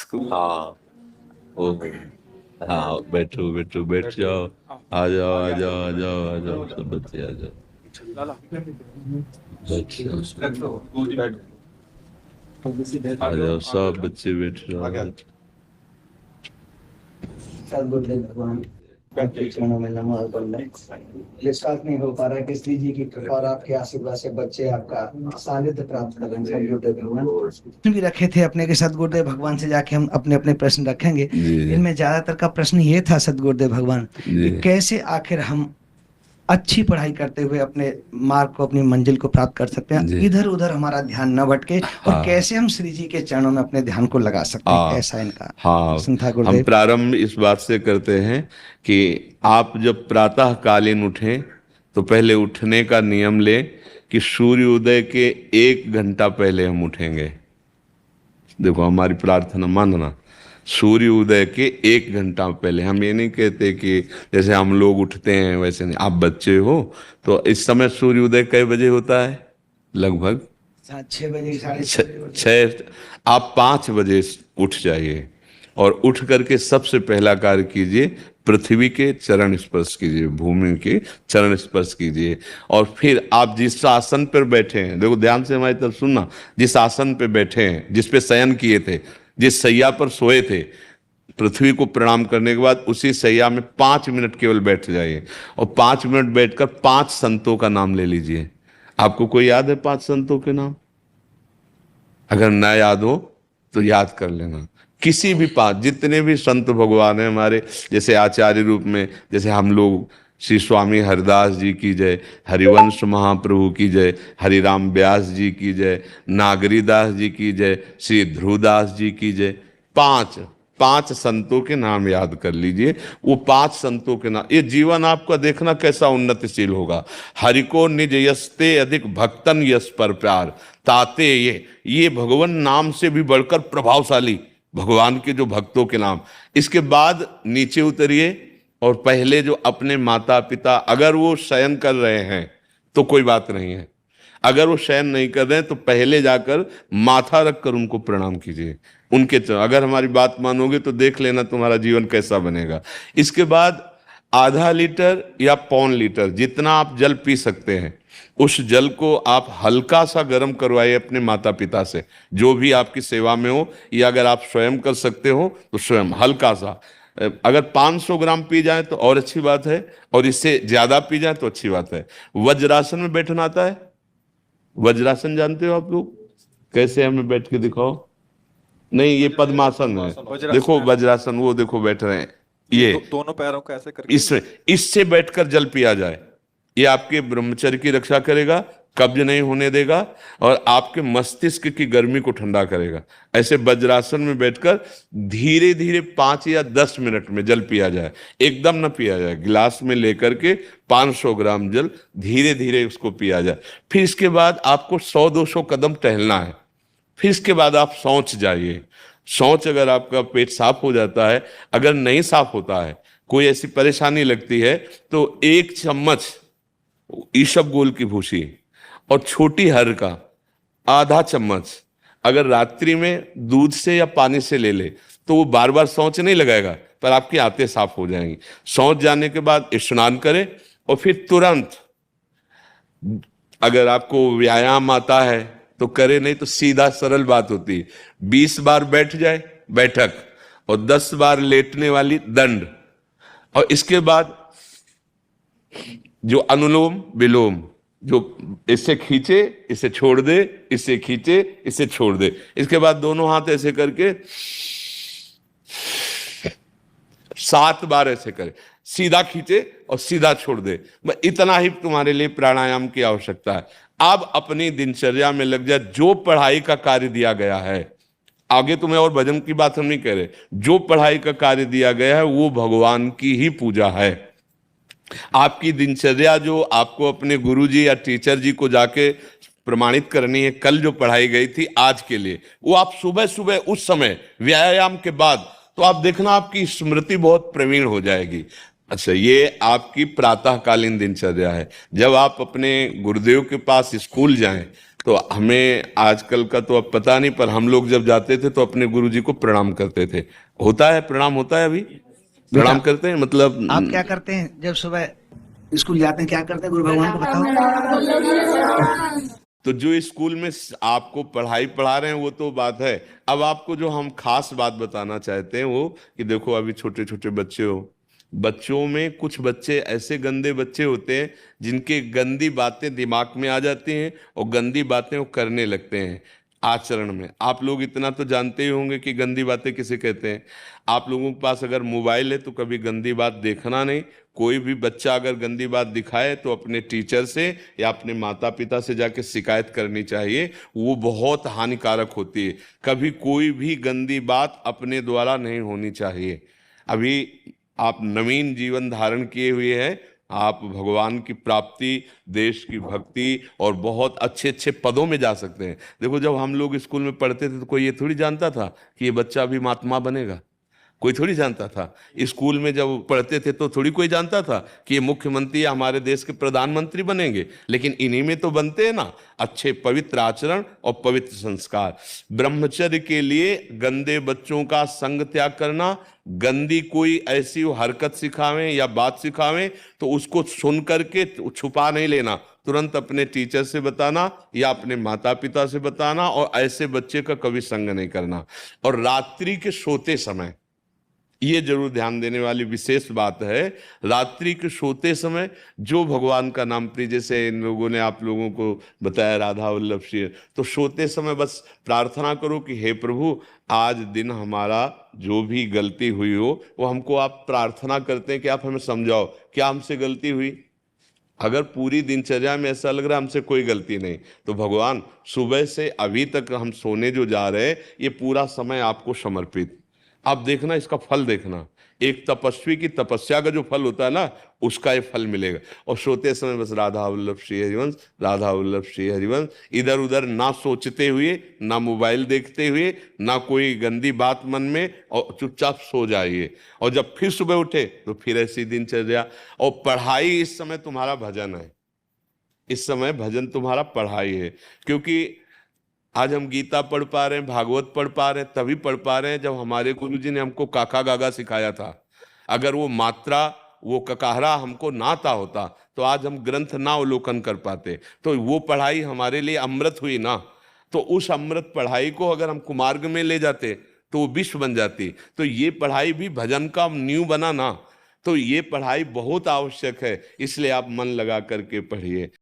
हाँ ओ हाँ, बैठो बैठो, बैठ जाओ। आ जाओ आ जाओ आ जाओ आ जाओ, सब बच्चे आ जाओ, बैठ जाओ, आ जाओ, सब बच्चे बैठ जाओ। सदगुरुदेव भगवान आपके चरणों में नमः। विश्वास नहीं हो पा रहा है कि श्री जी की कृपा और आपके आशीर्वाद से बच्चे आपका सानिध्य प्राप्त कर रहे हैं। सदगुरुदेव भगवान प्रश्न भी रखे थे अपने के, सदगुरुदेव भगवान से जाके हम अपने अपने प्रश्न रखेंगे। इनमें ज्यादातर का प्रश्न ये था सदगुरुदेव भगवान कि कैसे आखिर हम अच्छी पढ़ाई करते हुए अपने मार्ग को, अपनी मंजिल को प्राप्त कर सकते हैं, इधर उधर हमारा ध्यान न भटके, और कैसे हम श्री जी के चरणों में अपने ध्यान को लगा सकते हैं, ऐसा इनका प्रश्न था गुरुदेव। हम प्रारंभ इस बात से करते हैं कि आप जब प्रातः कालीन उठें तो पहले उठने का नियम लें कि सूर्योदय के 1 घंटा पहले हम उठेंगे। देखो हमारी प्रार्थना मानना, सूर्य उदय के 1 घंटा पहले। हम ये नहीं कहते कि जैसे हम लोग उठते हैं वैसे नहीं। आप बच्चे हो तो इस समय सूर्य उदय कई बजे होता है? लगभग 6 बजे, 6। आप 5 बजे उठ जाइए और उठ करके सबसे पहला कार्य कीजिए, पृथ्वी के चरण स्पर्श कीजिए, भूमि के चरण स्पर्श कीजिए। और फिर आप जिस आसन पर बैठे हैं, देखो ध्यान से हमारी तरफ सुनना, जिस आसन पे बैठे हैं, जिस पे शयन किए थे, जिस सैया पर सोए थे, पृथ्वी को प्रणाम करने के बाद उसी सैया में 5 मिनट केवल बैठ जाइए और 5 मिनट बैठकर 5 संतों का नाम ले लीजिए। आपको कोई याद है 5 संतों के नाम? अगर ना याद हो तो याद कर लेना। किसी भी 5, जितने भी संत भगवान हैं हमारे, जैसे आचार्य रूप में, जैसे हम लोग श्री स्वामी हरिदास जी की जय, हरिवंश महाप्रभु की जय, हरिराम व्यास जी की जय, नागरीदास जी की जय, श्री ध्रुवदास जी की जय। 5 संतों के नाम याद कर लीजिए। वो 5 संतों के नाम, ये जीवन आपका देखना कैसा उन्नतिशील होगा। हरि को निज यस्ते अधिक भक्तन यस पर प्यार ताते, ये भगवान नाम से भी बढ़कर प्रभावशाली भगवान के जो भक्तों के नाम। इसके बाद नीचे उतरिए और पहले जो अपने माता पिता, अगर वो शयन कर रहे हैं तो कोई बात नहीं है, अगर वो शयन नहीं कर रहे हैं तो पहले जाकर माथा रखकर उनको प्रणाम कीजिए उनके। अगर हमारी बात मानोगे तो देख लेना तुम्हारा जीवन कैसा बनेगा। इसके बाद आधा लीटर या 1.25 लीटर जितना आप जल पी सकते हैं, उस जल को आप हल्का सा गर्म करवाइए अपने माता पिता से, जो भी आपकी सेवा में हो, या अगर आप स्वयं कर सकते हो तो स्वयं हल्का सा। अगर 500 ग्राम पी जाए तो और अच्छी बात है, और इससे ज्यादा पी जाए तो अच्छी बात है। वज्रासन में बैठना आता है? वज्रासन जानते हो आप लोग? कैसे हमें बैठ के दिखाओ। नहीं, ये पद्मासन है। देखो वज्रासन, वो देखो बैठ रहे हैं, ये दोनों पैरों को ऐसे करके इससे बैठकर जल पिया जाए। ये आपके ब्रह्मचर्य की रक्षा करेगा, कब्ज नहीं होने देगा, और आपके मस्तिष्क की गर्मी को ठंडा करेगा। ऐसे वज्रासन में बैठकर धीरे धीरे 5 या 10 मिनट में जल पिया जाए। एकदम न पिया जाए, गिलास में लेकर के 500 ग्राम जल धीरे धीरे उसको पिया जाए। फिर इसके बाद आपको 100-200 कदम टहलना है। फिर इसके बाद आप शौच जाइए। शौच, अगर आपका पेट साफ हो जाता है, अगर नहीं साफ होता है, कोई ऐसी परेशानी लगती है, तो 1 चम्मच ईसबगोल की भूसी और छोटी हर का आधा चम्मच अगर रात्रि में दूध से या पानी से ले ले तो वो बार बार शौच नहीं लगाएगा, पर आपकी आंतें साफ हो जाएंगी। शौच जाने के बाद स्नान करें और फिर तुरंत, अगर आपको व्यायाम आता है तो करे, नहीं तो सीधा सरल बात होती है, 20 बार बैठ जाए बैठक और 10 बार लेटने वाली दंड। और इसके बाद जो अनुलोम विलोम, जो इससे खींचे इसे छोड़ दे, इससे खींचे इसे छोड़ दे। इसके बाद दोनों हाथ ऐसे करके 7 बार ऐसे करे, सीधा खींचे और सीधा छोड़ दे। इतना ही तुम्हारे लिए प्राणायाम की आवश्यकता है। अब अपनी दिनचर्या में लग जाए। जो पढ़ाई का कार्य दिया गया है, आगे तुम्हें और भजन की बात हम नहीं कह रहे, जो पढ़ाई का कार्य दिया गया है वो भगवान की ही पूजा है। आपकी दिनचर्या जो आपको अपने गुरुजी या टीचर जी को जाके प्रमाणित करनी है, कल जो पढ़ाई गई थी आज के लिए, वो आप सुबह सुबह उस समय व्यायाम के बाद, तो आप देखना आपकी स्मृति बहुत प्रवीण हो जाएगी। अच्छा, ये आपकी प्रातःकालीन दिनचर्या है। जब आप अपने गुरुदेव के पास स्कूल जाएं तो हमें आजकल का तो अब पता नहीं, पर हम लोग जब जाते थे तो अपने गुरुजी को प्रणाम करते थे। होता है, प्रणाम होता है अभी? बेटा, प्रणाम करते हैं मतलब आप क्या करते हैं जब सुबह स्कूल जाते हैं, क्या करते हैं गुरु भगवान को बताओ। तो जो स्कूल में आपको पढ़ाई पढ़ा रहे हैं वो तो बात है। अब आपको जो हम खास बात बताना चाहते हैं वो कि देखो, अभी छोटे छोटे बच्चे हो, बच्चों में कुछ बच्चे ऐसे गंदे बच्चे होते हैं जिनके गंदी बातें दिमाग में आ जाती हैं और गंदी बातें वो करने लगते हैं आचरण में। आप लोग इतना तो जानते ही होंगे कि गंदी बातें किसे कहते हैं। आप लोगों के पास अगर मोबाइल है तो कभी गंदी बात देखना नहीं। कोई भी बच्चा अगर गंदी बात दिखाए तो अपने टीचर से या अपने माता पिता से जाके शिकायत करनी चाहिए। वो बहुत हानिकारक होती है। कभी कोई भी गंदी बात अपने द्वारा नहीं होनी चाहिए। अभी आप नवीन जीवन धारण किए हुए हैं, आप भगवान की प्राप्ति, देश की भक्ति और बहुत अच्छे अच्छे पदों में जा सकते हैं। देखो, जब हम लोग स्कूल में पढ़ते थे तो कोई ये थोड़ी जानता था कि ये बच्चा अभी महात्मा बनेगा। कोई थोड़ी जानता था। स्कूल में जब पढ़ते थे तो थोड़ी कोई जानता था कि ये मुख्यमंत्री या हमारे देश के प्रधानमंत्री बनेंगे। लेकिन इन्हीं में तो बनते हैं ना अच्छे पवित्र आचरण और पवित्र संस्कार। ब्रह्मचर्य के लिए गंदे बच्चों का संग त्याग करना, गंदी कोई ऐसी हरकत सिखावें या बात सिखावें तो उसको सुन करके छुपा नहीं लेना, तुरंत अपने टीचर से बताना या अपने माता पिता से बताना, और ऐसे बच्चे का कभी संग नहीं करना। और रात्रि के सोते समय ये जरूर ध्यान देने वाली विशेष बात है, रात्रि के सोते समय जो भगवान का नाम प्रिय, जैसे इन लोगों ने आप लोगों को बताया राधा वल्लभ श्री, तो सोते समय बस प्रार्थना करो कि हे प्रभु, आज दिन हमारा जो भी गलती हुई हो वो हमको आप प्रार्थना करते हैं कि आप हमें समझाओ क्या हमसे गलती हुई। अगर पूरी दिनचर्या में ऐसा लग रहा है हमसे कोई गलती नहीं, तो भगवान सुबह से अभी तक हम सोने जो जा रहे हैं ये पूरा समय आपको समर्पित। आप देखना, इसका फल देखना। एक तपस्वी की तपस्या का जो फल होता है ना, उसका ये फल मिलेगा। और सोते समय बस राधा वल्लभ श्री हरिवंश, राधा वल्लभ श्री हरिवंश, इधर उधर ना सोचते हुए, ना मोबाइल देखते हुए, ना कोई गंदी बात मन में, और चुपचाप सो जाइए। और जब फिर सुबह उठे तो फिर ऐसी दिनचर्या। और पढ़ाई इस समय तुम्हारा भजन है, इस समय भजन तुम्हारा पढ़ाई है। क्योंकि आज हम गीता पढ़ पा रहे हैं, भागवत पढ़ पा रहे हैं, तभी पढ़ पा रहे हैं जब हमारे गुरुजी ने हमको काका गागा सिखाया था। अगर वो मात्रा, वो ककाहरा हमको ना आता होता तो आज हम ग्रंथ ना अवलोकन कर पाते। तो वो पढ़ाई हमारे लिए अमृत हुई ना। तो उस अमृत पढ़ाई को अगर हम कुमार्ग में ले जाते तो वो विश्व बन जाती। तो ये पढ़ाई भी भजन का नींव बना ना। तो ये पढ़ाई बहुत आवश्यक है, इसलिए आप मन लगा करके पढ़िए।